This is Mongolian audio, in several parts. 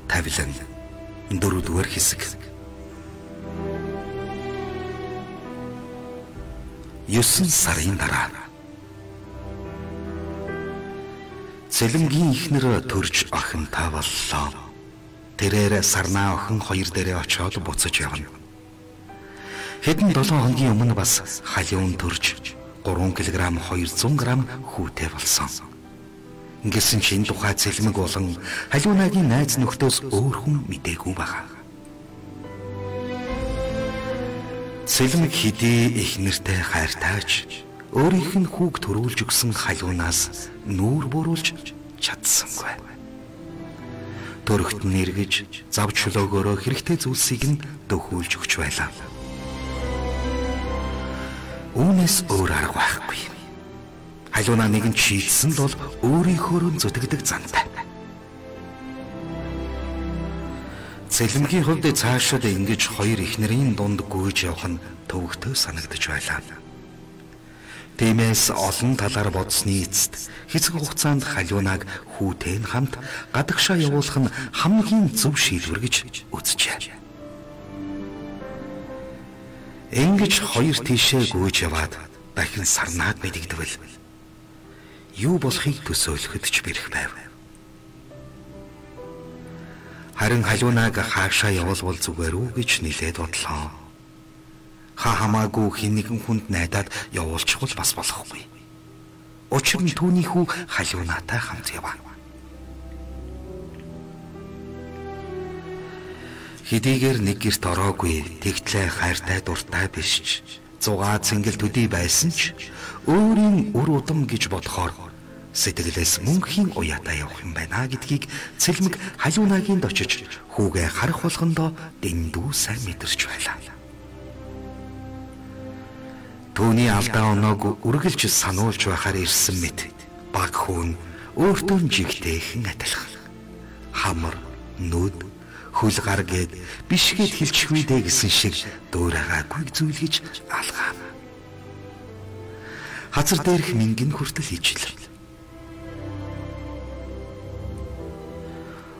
Тавилан 4-р хэсэг. 9 сарын дараа Цэлэнгийн ихнэр төрж охинтой боллоо. Тэрээр сарнаа охин 2 дээрээ очиод буцаж явна. Хэдэн 7 хоногийн өмнө бас халиун төрж 3 кг 200 г хүүтэй болсон. Ингэсэн чинь тухай цэлмэг болон халиунагийн найз нөхдөөс өөр хүн мэдээгүй байгаа. Цэлмэг хэдий их нэртэй хайртайч өөрийнх нь хүүг төрүүлж өгсөн халиунаас нүүр буруулж чадсангүй. Төрөгт нь эргэж зав чулоогоороо хэрэгтэй зүйлсийг нь дөхүүлж өгч байлаа. Үүнээс өөр арга байхгүй. Халиунаа нэгэн чийдсэн бол өөрийнхөө зүтгэдэг зантай. Цэлмгийн хувьд цаашид ингэж 2 ихнэрийн дунд гүйж явах нь төвөгтэй санагдаж байлаа. Тиймээс олон талаар бодсны эцэст хэсэг хугацаанд халиунааг хүүтэй нь хамт гадагшаа явуулах нь хамгийн зөв шийдвэр гэж үзжээ. Ингэж 2 тийшээ гүйж яваад дахин сарнаад мэдэгдэвэл юу болохыг төсөөлөхөд ч бэрх байв. Харин халиунааг хаашаа явуулвал зүгээр үү гэж нэлээд бодлоо. Хамаагүй хэн нэгэн хүнд найдаад явуулчихвал бас болохгүй. Учир нь түүний хүү халиунаатай хамт яваа. Хэдийгээр нэг гэрт ороогүй тэгтлээ хайртай дуртай биш ч 6 цэнгэл төдий байсан ч өөрийн үр удам гэж бодохоор сэтгэлээс мөнхийн уяатаа явах юм байна гэдгийг цэлмэг халиунаагийн очиж хүүгээ харах болгондоо дэндүү сайн мэдэрч байлаа. Түүний алдаа оноог үргэлж сануулж байхаар ирсэн мэт баг хүн өөртөө жигтэйхэн адилхан. Хамар, нүд, хөл гар гээд биш гээд хэлчихвэ дээ гэсэн шиг дөөрэгаагүй зүйл гэж алгаа. Хазар дээрх мингэн хүртэл ижил.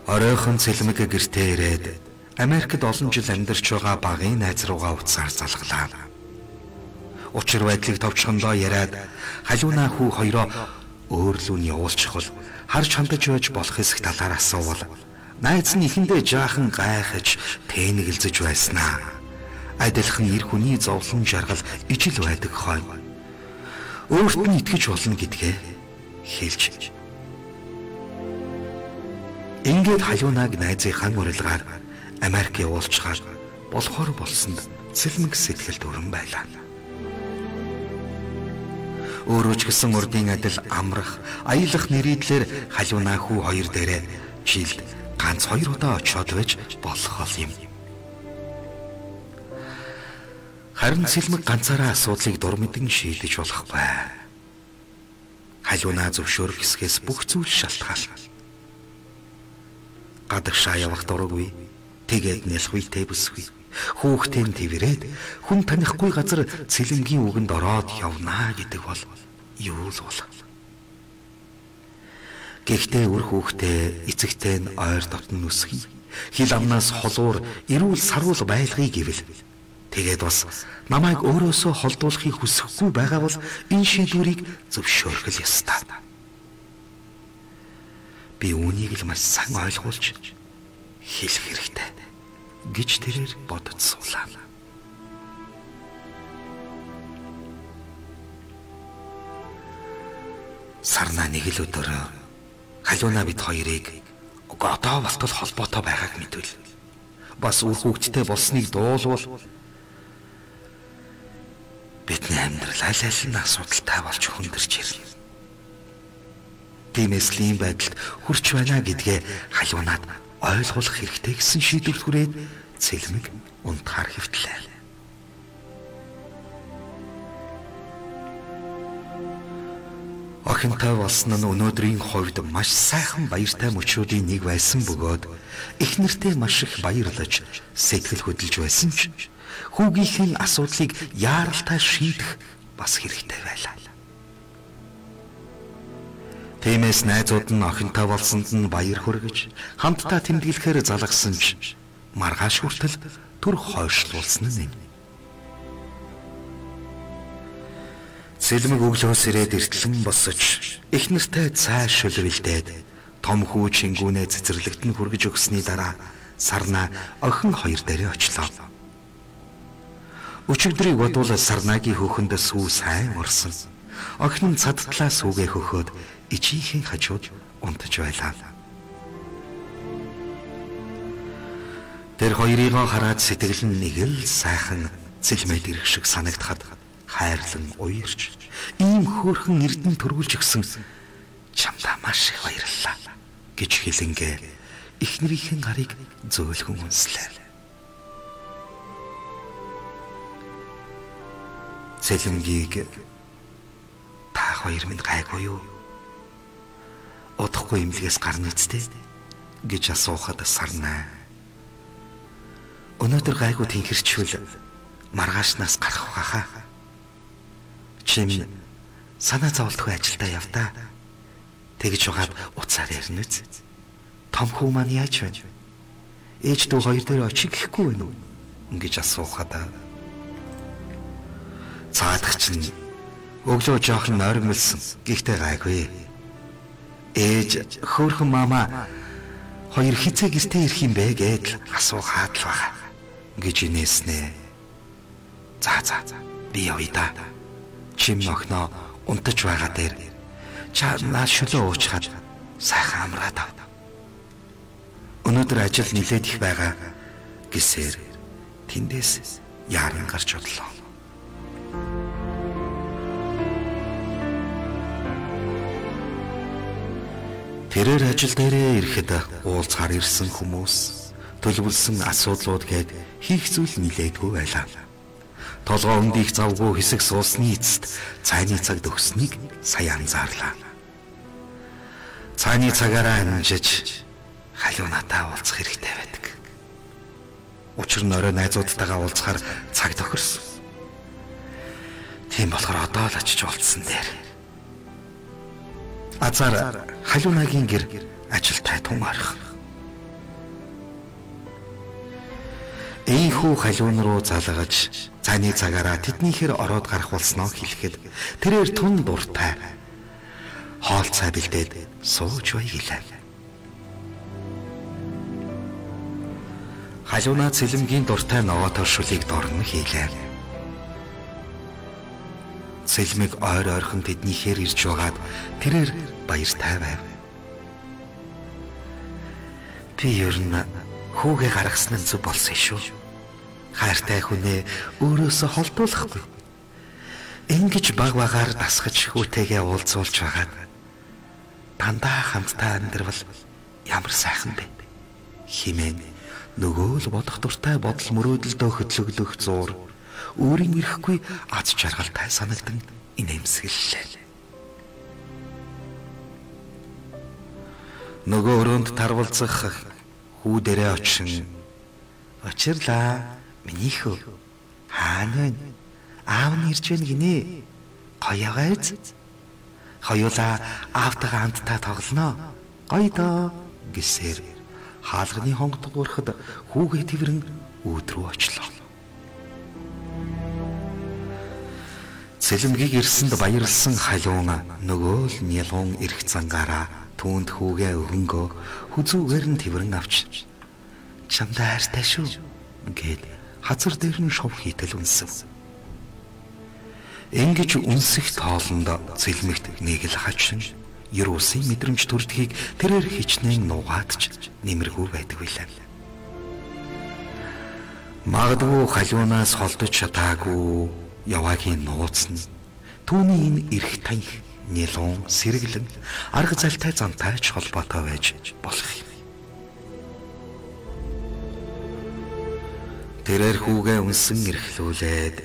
Оройхон цэлмэг гэртээ ирээд Америкт олон жил амьдарч байгаа багын найз руугаа уцаар залглаа. Учир байдлыг товчхондоо яриад халиунаа хүү хоёроо өөрлөө нь явуулчихвал харж хандаж байж болох хэсэг талаар асуувал найз нь ихэндээ жаахан гайхаж тэнэгэлзэж байснаа. Адилхан эр хүний зовлон жаргал ижил байдаг хой. Өөрт нь итгэж болно гэдгээ хэлж. Ингээд халиунааг найзынхаа урилгаар Америк явуулчихаар болохоор болсонд цэлмэг сэтгэл дөрөн байлаа. Өөрөө ч гэсэн урдын адил амрах, аялах нэрийдлэр халиунаа хүү 2 дээрээ жилд ганц 2 удаа очиод байж болох юм. Харин цэлмэг ганцаараа асуудлыг дур мэдэн шийдэж болохгүй. Халиунаа зөвшөөрөх хэсгээс бүх зүйл шалтгаална. Гадагшаа явах дурггүй, тэгээд нэлхүйтэй бүсгүй. Хүүхдийн твэрээд хүн танихгүй газар цэлэнгийн үгэнд ороод явнаа гэдэг бол юу л бол. Гэхдээ үр хүүхдээ эцэгтэй нь ойр дотн нүсгий. Хил амнаас холуур, эрүүл саруул байлгыг гэвэл тэгээд бас намайг өөрөөсөө холдуулахыг хүсэхгүй байгаа бол энэ шийдвэрийг зөвшөөрөх л ёстой. Би үүнийг л маш сайн ойлгуулж хэлэх хэрэгтэй гэж тэрээр бодож суулаа. Сарнаа нэг л өдөр халиунаа бид хоёрыг одоо болтол холбоотой байгааг мэдвэл бас үр хүүхдтэй болсныг дуулвал бидний амьдрал аль аль нь асуудалтай болж хүндэрч ирнэ. Тиймээс л ийм байдалд хүрч байна гэдгээ халиунаад ойлгох хэрэгтэй гэсэн шийдвэр хүрээд цэлмэг унтахаар хэвтлээ. Охинтой болсон нь өнөөдрийн хувьд маш сайхан баяртай мөчүүдийн нэг байсан бөгөөд их нэртэй маш их баярлаж сэтгэл хөдлөж байсан ч хүүгийнхээ асуудлыг яаралтай шийдэх бас хэрэгтэй байлаа. Тиймээс найзууд нь охинтой болсонд нь баяр хүргэж хамтдаа тэмдэглэхээр залгасан ч маргааш хүртэл түр хойшлуулсан нь. Сэлмэг өглөөс ирээд эртлэн босож их нэртэй цай шүлвэлдээд том хүү чингүүнээ цэцэрлэгт нь хүргэж өгсөний дараа Сарна охин хоёр дээрээ очлоо. Өчигдрийг бодвол Сарнагийн хөхөнд сүү сайн орсон. Охин нь цадтлаа сүүгээ хөхөөд ичийнхэн хажууд унтаж байлаа. Тэр хоёрыг хараад сэтгэл нь нэг л сайхан цэлмэд ирэх шиг санагдахад хайрлан уярч ийм хөөрхөн эрдэнэ төрүүлж өгсөн чамдаа маш их баярлалаа гэж хэлэнгээ эхнэрийнхэн гарыг зөөлхөн үнслээ. Цэлмгийг та хоёр минь гайгүй юу? Удахгүй имлгээс гарна үстэй гэж асуухад Сарна өнөөдөр гайгүй тэнхэрчүүл маргаашнаас гарах байхаа. Чим санаа зовлтгүй ажилдаа явдаа. Тэгж угаад уцаар ярина үз. Том хүү маань яаж байна? Ээж дүү хоёр дээр очиг гэхгүй байна уу? Ингэж асуухад цаадах чинь өглөө жоохон нойрмолсон. Гэхдээ гайгүй. Ээж хөөрхөн маама хоёр хизээ гэртээ ирэх юм бэ гэж асуухаад л байгаа гэж инээснэ. За би явъя да. Чим охиноо унтаж байгаа дээр чанаа шөлөө уучгаад сайхан амраад ав. Өнөөдөр ажил нилээд их байгаа гэсээр тэндээс яаран гарч одлоо. Тэрээр ажил дээрээ ирэхэд уулзахаар ирсэн хүмүүс төлөвлөсөн асуудлууд гээд хийх зүйл нилээдгүй байлаа. Толгоо өндийх завгүй хэсэг суусны эцэст цайны цаг төгснгийг сая анзаарлаа. Цайны цагаараа амжиж халиунаатай уулзах хэрэгтэй байдаг. Учир нь орой найзуудтайгаа уулзахаар цаг тохирсон. Тийм болохоор одоо л очиж уулзсан дээр. Азар халиунагийн гэр ажилтай тун орох. Ийхүү халиун руу залгаж цайны цагаараа тэднийхэр ороод гарах болсноо хэлэхэд тэрээр тун дуртай хоол цай бэлдээд сууж байглаа. Халиунаа цэлмгийн дуртай ногоотор шүлийг дорно хийлээ. Цэлмэг ойр ойрхон тэднийхээр ирж байгаад тэрээр баяртай байв. Би ер нь хүүгээ гаргасан нь зүг болсон шүү. Хайртай хүнээ өөрөөсөө холдуулахгүй. Ингэж баг багаар дасгаж хүүтэйгээ уулзуулж байгаад дандаа хамтдаа амьдрал ямар сайхан бэ хэмээн нөгөө л бодох дуртай бодол мөрөөдөлдөө хөтлөглөх зуур өөрийн ирэхгүй аз жаргалтай санагдан инээмсэглэлээ. Нөгөө өрөөнд тарвалцах хүү дээрээ очин очирлаа миний хөө хаана вэ? Аав нь ирж байна гинэ. Гоё байц. Хоёулаа аавтайгаа хамтдаа тоглоно. Гоё доо гэсээр хаалганы хонгод дуурахад хүүгээ тэрэн үүд рүү очлоо. Цэлмгийг ирсэнд баярлсан халиун нөгөө л нялгун ирэх цангаараа түүнд хүүгээ өвөнгөө хүзүүгээр нь тэрэн авч чамдаа хайртай шүү гэд хазар дээр нь шов хийтэл үнсэн. Ингэж үнсэх тоолонд цэлмэгт нэг л хачин Юусын мэдрэмж төрдгийг тэрээр хичнээн нугаадч нэмэргүй байдаг билээ. Магадгүй халиунаас холдож чадаагүй яваагийн нууц нь түүний энэ эрх танх нялуун сэргэлэн арга залтай зантайч холбоотой байж болох юм. Тэрээр хүүгээ үнсэн эрхлүүлээд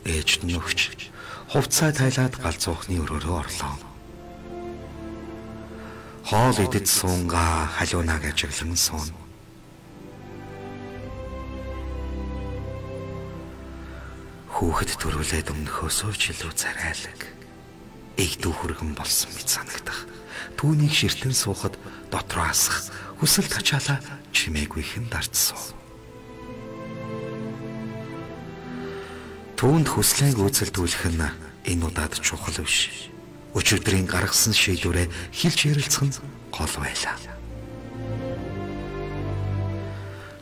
ээжд нь өгч хувцас тайлаад галзуухны өрөөрөө орлоо. Хоол идэд суунгаа халиунаг ажиглан суун. Хүүхэд төрүүлээд өмнөхөөсөө ч илүү царайлаг эгдүү хүргэн болсон мэт санагдах. түүнийг ширтэн суухад дотроо асах хүсэл тачаалаа чимээгүйхэн дарцсан. Түүнд хүслээг үйлцэлдүүлэх нь энэ удаад чухал биш. Өчигдрийн гаргасан шийдвэрээ хэлж ярилцах нь гол байлаа.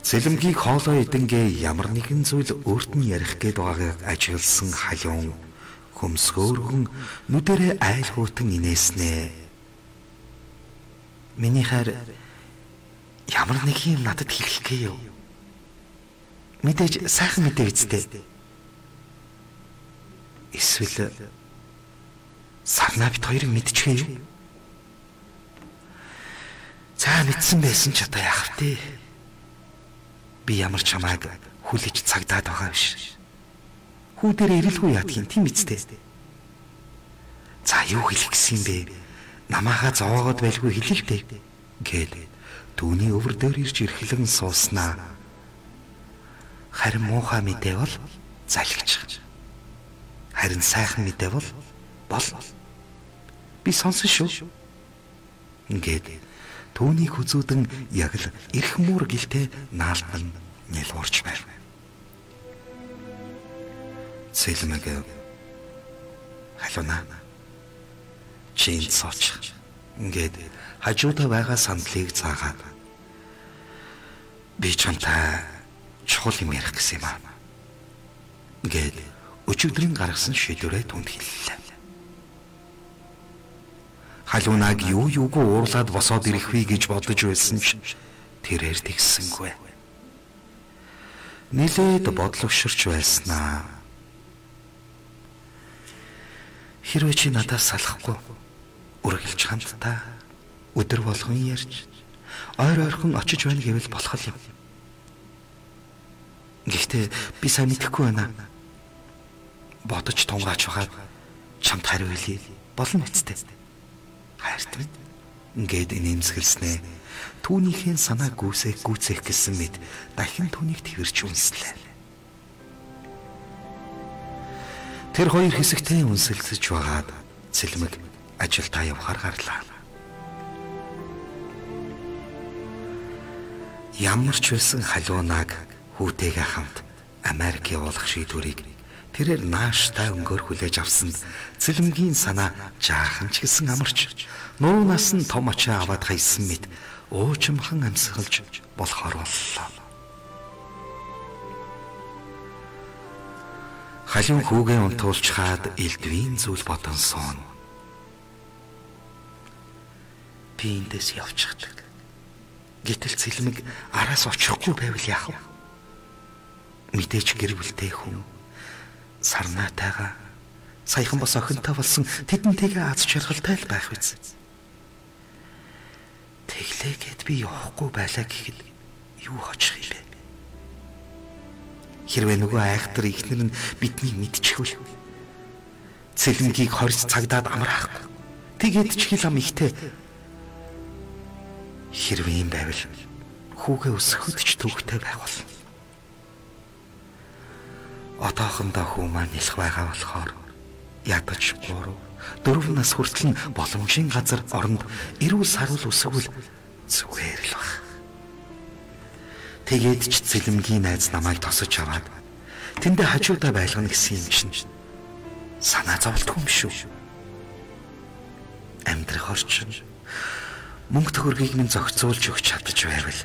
Цэлэмгийг хоолой эдэнгээ ямар нэгэн зүйл өөрт нь ярих гээд байгааг ажигласан халуун хөмсгөөргөн нүдэрээ айл хуутан инээснэ. Миний хайр ямар нэг юм надад хэлэх гээё. Мэдээж сайхан мэдээ үсттэй. Эсвэл сарнаа бит хоёрыг мэдчихээ юу? За мэдсэн байсан ч одоо яах вэ? Би ямар ч хамааг хүлээж цагдаад байгаа биш. Хүү дээр ирэлгүй яадгийн тийм үсттэй. За юу хэлэх гэсэн бэ? Намаага зовоогоод байлгүй хэлээ л дээ. Гээд түүний өвөр дээр ирж ирхлэн сууснаа. Харин муухай мэдээ бол залгиж. Харин сайхан мэдээ бол би сонсон шүү. Ингээд түүнийг хүзүүдэн яг л эрх муур гэлтэй наалдан нэлуурч байв. Цэлмэг халуунаа чин цооч. Ингээд хажуудаа байгаа сандлыг цаагаад би чамтай чухал юм ярих гэсэн юм аа. Ингээд өчигдрийн гаргасан шийдвэрээ түнд хэллээ. Халуунаг юугүй уурлаад босоод ирэх вэ гэж бодож байсан ч тэрээр тэгсэнгүй. Нилээд бодлогширч байснаа. Хэрвээ чи надаас салахгүй үргэлж хамтдаа өдөр болгон ярьж ойр ойрхон очиж байна гэвэл болох юм. Гэхдээ би сайн мэдэхгүй байна. Бодож тунгааж байгаа чамд хариу хэлье. Болно үсттэй. Хайрт минь. Ингээд инээмсэглэснэ. Түүнийхээ санаа гүйцээх гэсэн мэд дахин түүнийг твэрч үнслээ. Тэр хоёр хэсэгтээ үнсэлцэж байгаад цэлмэг ажилдаа явахаар гарлаа. Ямар ч байсан халуунаг хүүтэйгээ хамт Америк явуулах шийдвэрийг тэрээр нааштай өнгөөр хүлээж авсан цэлмгийн санаа жаахан ч гэсэн амарч нуунаас нь том ачаа аваад хайсан мэт уучимхан амьсгалж болохоор боллоо. Халуун хүүгээ унтуулчхаад элдвийн зүйл бодон суун. Би эндээс явчихдаг. Гэтэл цэлмэг араас очихгүй байвал яах вэ? Мэдээж гэр бүлтэй хүн сарнаатайгаа саяхан бас охинтой болсон тэдэнтэйгээ аз жаргалтай л байх биз. Тэглээгээд би явахгүй байлаа гэхэд юу хочих юм бэ? Хэрвээ нөгөө айхтар ихнэр нь бидний мэдчихвэл цэлмгийг хорж цагдаад амраахгүй. Тэгээд ч хил ам ихтэй. Хэрвээ юм байвал хүүгээ өсгөхөд ч төвөгтэй байх болно. Одоохондоо хүү маань нэлэх байгаа болохоор ядаж 3-4 нас хүртэл нь боломжийн газар оронд эрүүл сарвал өсгөвөл зүгээр л баг. Тэгээд ч цэлмгийн найз намайг тосож аваад тэндээ хажуудаа байлгана гэсэн юм чинь санаа зовлтгүй юм шүү. Амьдрах орчин мөнгө төгрөгийг минь зохицуулж өгч чадчих байвал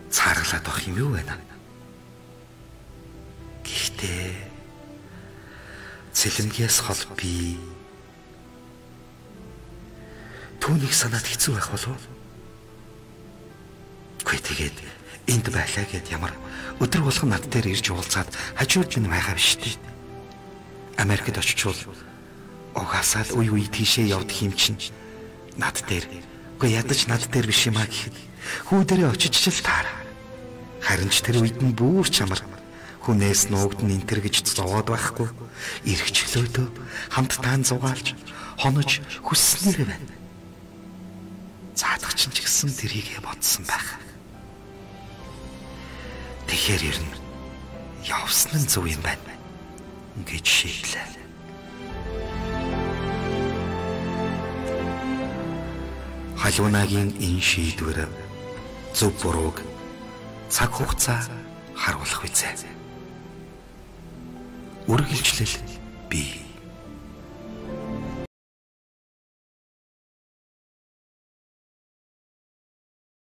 цааргалаад авах юм юу вэ? Гэхдээ цэлмгээс хол би түүнийг санаад хэцүү байх болов уу? Тэгээд энд байлаа гэд ямар өдөр болгон над дээр ирж уулзаад хажууд минь байгаа биш үү? Америкт очичвол угаасаа л үе тийшээ явдаг юм чинь над дээр. Үгүй ядаж над дээр биш юм а гэхэд хүү дээрээ очиж ч л таараа. Харин ч тэр үед нь бүр чамар хүнээс нуугд нь энтер гэж зовоод байхгүй. Иргэчлөөдөө хамт таан зугаалж хонож хүсснээр байна. Заадах чинь ч гэсэн тэрийгэ бодсон байх. Тэгэхээр ер нь явсан нь зөв юм байна гэж шийдлээ. халуунагийн энэ шийдвэр зөв бурууг цаг хугацаа харуулах үзье. Үргэлжлэл бий.